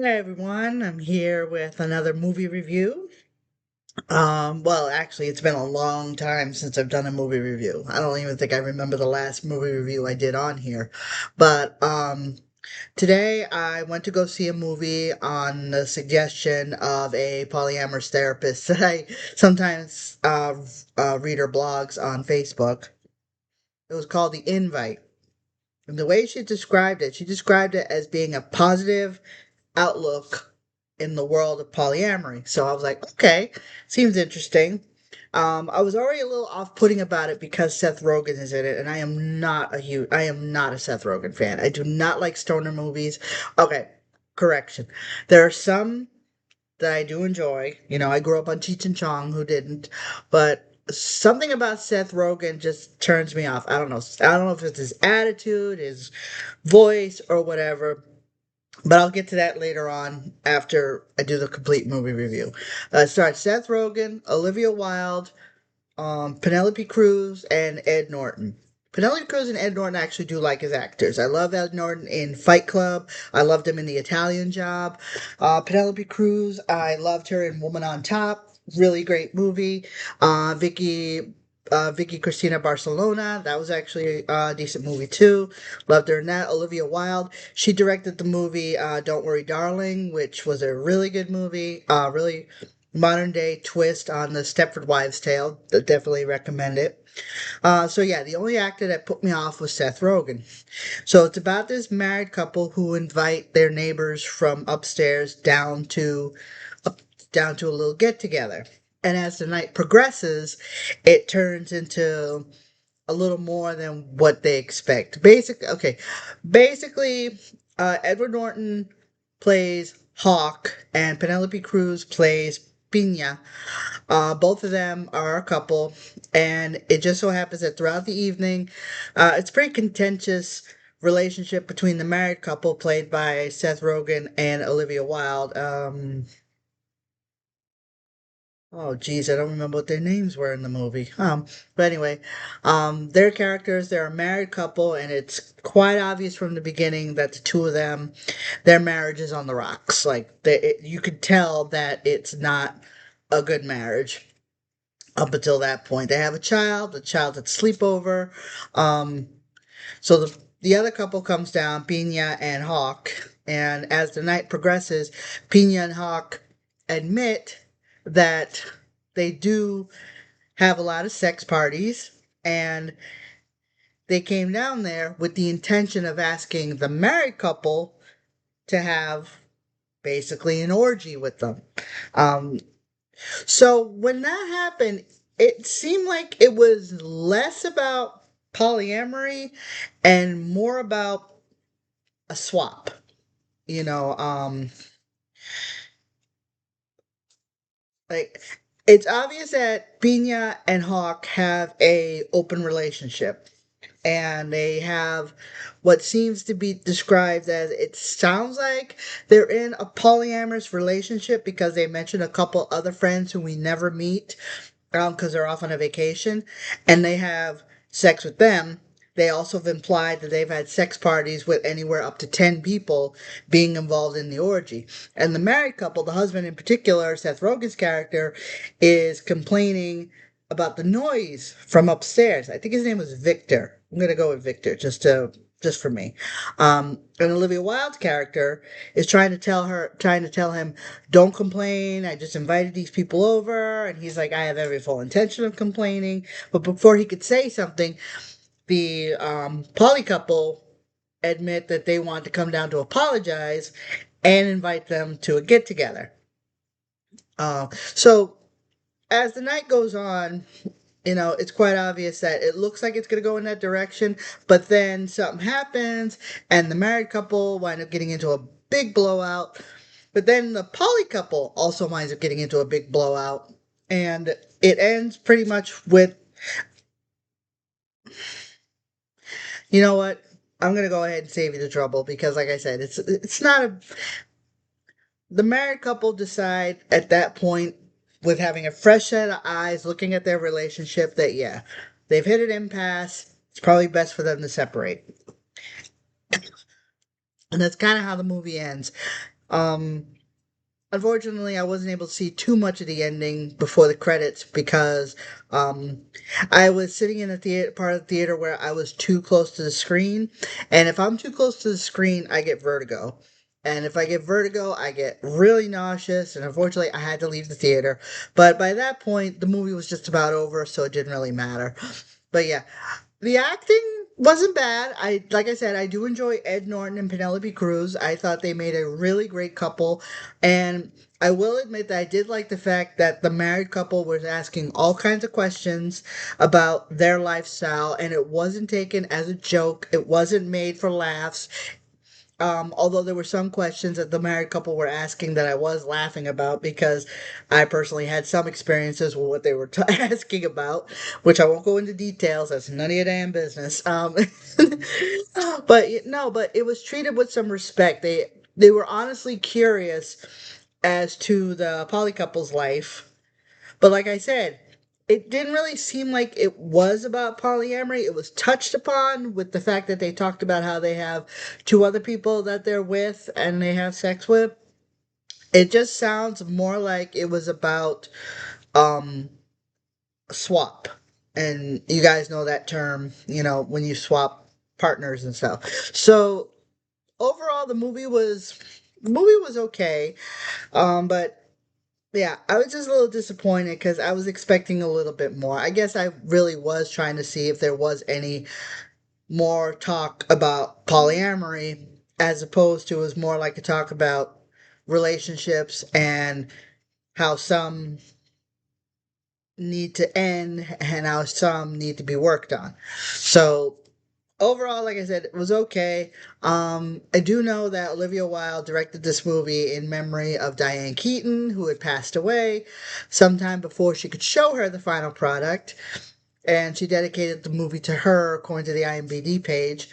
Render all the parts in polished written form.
Hi everyone, I'm here with another movie review. Well, actually, it's been a long time since I've done a movie review. I don't even think I remember the last movie review I did on here. But today I went to go see a movie on the suggestion of a polyamorous therapist that I sometimes read her blogs on Facebook. It was called The Invite. And the way she described it as being a positive outlook in the world of polyamory. So I was like, okay, seems interesting. I was already a little off-putting about it because Seth Rogen is in it, and I am not a Seth Rogen fan. I do not like stoner movies. Okay, correction. There are some that I do enjoy. You know, I grew up on Cheech and Chong, who didn't, but something about Seth Rogen just turns me off. I don't know. I don't know if it's his attitude, his voice, or whatever. But I'll get to that later on after I do the complete movie review. It starts Seth Rogen, Olivia Wilde, Penelope Cruz, and Ed Norton. Penelope Cruz and Ed Norton I actually do like as actors. I love Ed Norton in Fight Club. I loved him in The Italian Job. Penelope Cruz, I loved her in Woman on Top. Really great movie. Vicky Cristina Barcelona. That was actually a decent movie too. Loved her in that. Olivia Wilde. She directed the movie Don't Worry, Darling, which was a really good movie. Really modern day twist on the Stepford Wives tale. Definitely recommend it. So yeah, the only actor that put me off was Seth Rogen. So it's about this married couple who invite their neighbors from upstairs up, down to a little get together. And as the night progresses, it turns into a little more than what they expect. Basically, Edward Norton plays Hawk and Penelope Cruz plays Pina. Both of them are a couple, and it just so happens that throughout the evening, it's a pretty contentious relationship between the married couple played by Seth Rogen and Olivia Wilde. Oh geez, I don't remember what their names were in the movie. But anyway, their characters, they're a married couple, and it's quite obvious from the beginning that the two of them, their marriage is on the rocks. You could tell that it's not a good marriage up until that point. They have a child at sleepover. Um, so the other couple comes down, Pina and Hawk, and as the night progresses, Pina and Hawk admit that they do have a lot of sex parties, and they came down there with the intention of asking the married couple to have basically an orgy with them. Um, so when that happened, it seemed like it was less about polyamory and more about a swap. You know, like it's obvious that Pina and Hawk have a open relationship, and they have what seems to be described as, it sounds like they're in a polyamorous relationship because they mention a couple other friends who we never meet because they're off on a vacation, and they have sex with them. They also have implied that they've had sex parties with anywhere up to 10 people being involved in the orgy. And the married couple, the husband in particular, Seth Rogen's character, is complaining about the noise from upstairs. I think his name was Victor. I'm going to go with Victor just for me. And Olivia Wilde's character is trying to tell him, don't complain. I just invited these people over. And he's like, I have every full intention of complaining. But before he could say something, the poly couple admit that they want to come down to apologize and invite them to a get together. So as the night goes on, it's quite obvious that it looks like it's going to go in that direction, but then something happens, and the married couple wind up getting into a big blowout. But then the poly couple also winds up getting into a big blowout, and it ends pretty much with, you know what? I'm gonna go ahead and save you the trouble because, like I said, it's not a. The married couple decide at that point, with having a fresh set of eyes, looking at their relationship, that yeah, they've hit an impasse. It's probably best for them to separate, and that's kind of how the movie ends. Um, Unfortunately, I wasn't able to see too much of the ending before the credits because um, I was sitting in a theater part of the theater where I was too close to the screen, and if I'm too close to the screen, I get vertigo. And if I get vertigo, I get really nauseous, and unfortunately, I had to leave the theater. But by that point, the movie was just about over, so it didn't really matter. But yeah, the acting wasn't bad. Like I said, I do enjoy Ed Norton and Penelope Cruz. I thought they made a really great couple, and I will admit that I did like the fact that the married couple was asking all kinds of questions about their lifestyle, and it wasn't taken as a joke. It wasn't made for laughs. Although there were some questions that the married couple were asking that I was laughing about because I personally had some experiences with what they were asking about, which I won't go into details. That's none of your damn business. But no, but it was treated with some respect. They were honestly curious as to the poly couple's life, but like I said, it didn't really seem like it was about polyamory. It was touched upon with the fact that they talked about how they have two other people that they're with and they have sex with. It just sounds more like it was about um swap. And you guys know that term, when you swap partners and stuff. So overall the movie was okay. But yeah, I was just a little disappointed because I was expecting a little bit more. I guess I really was trying to see if there was any more talk about polyamory as opposed to it was more like a talk about relationships and how some need to end and how some need to be worked on. So overall, like I said, it was okay. I do know that Olivia Wilde directed this movie in memory of Diane Keaton, who had passed away sometime before she could show her the final product. And she dedicated the movie to her, according to the IMDb page.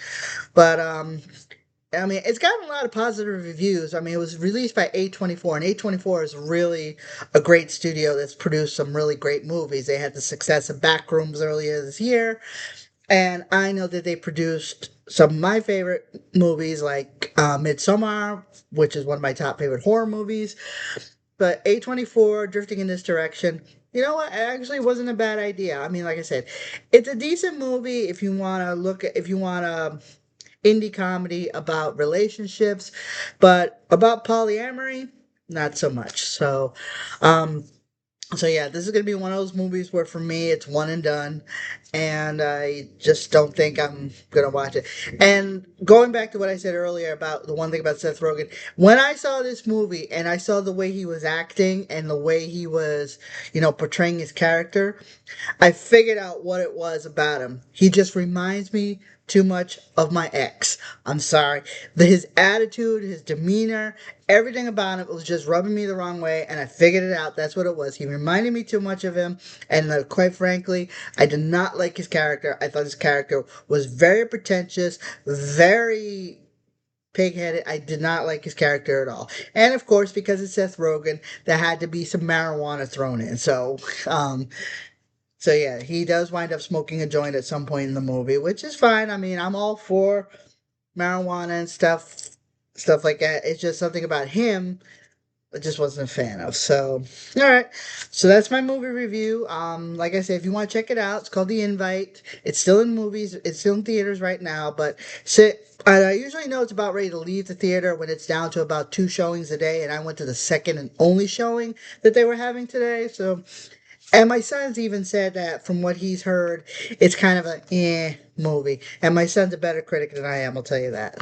But I mean, it's gotten a lot of positive reviews. I mean, it was released by A24, and A24 is really a great studio that's produced some really great movies. They had the success of Backrooms earlier this year, and I know that they produced some of my favorite movies like Midsommar, which is one of my top favorite horror movies. But A24 drifting in this direction, you know what? It actually wasn't a bad idea. I mean, like I said, it's a decent movie if you want to if you want a indie comedy about relationships, but about polyamory, not so much. Um, so yeah, this is gonna be one of those movies where for me it's one and done, and I just don't think I'm gonna watch it. And going back to what I said earlier about the one thing about Seth Rogen, when I saw this movie and I saw the way he was acting and the way he was, portraying his character, I figured out what it was about him. He just reminds me too much of my ex. I'm sorry. His attitude, his demeanor, everything about him was just rubbing me the wrong way, and I figured it out. That's what it was. He reminded me too much of him, and quite frankly, I did not like his character. I thought his character was very pretentious, very pig-headed. I did not like his character at all. And of course, because it's Seth Rogen, there had to be some marijuana thrown in. So yeah, he does wind up smoking a joint at some point in the movie, which is fine. I mean, I'm all for marijuana and stuff like that. It's just something about him I just wasn't a fan of. So, all right. So that's my movie review. Like I said, if you want to check it out, it's called The Invite. It's still in movies. It's still in theaters right now. But I usually know it's about ready to leave the theater when it's down to about two showings a day, and I went to the second and only showing that they were having today. So and my son's even said that from what he's heard, it's kind of a movie. And my son's a better critic than I am, I'll tell you that.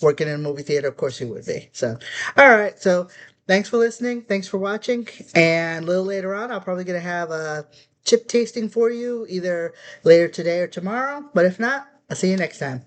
Working in a movie theater, of course he would be. So, all right. So, thanks for listening. Thanks for watching. And a little later on, I'll probably gonna have a chip tasting for you, either later today or tomorrow. But if not, I'll see you next time.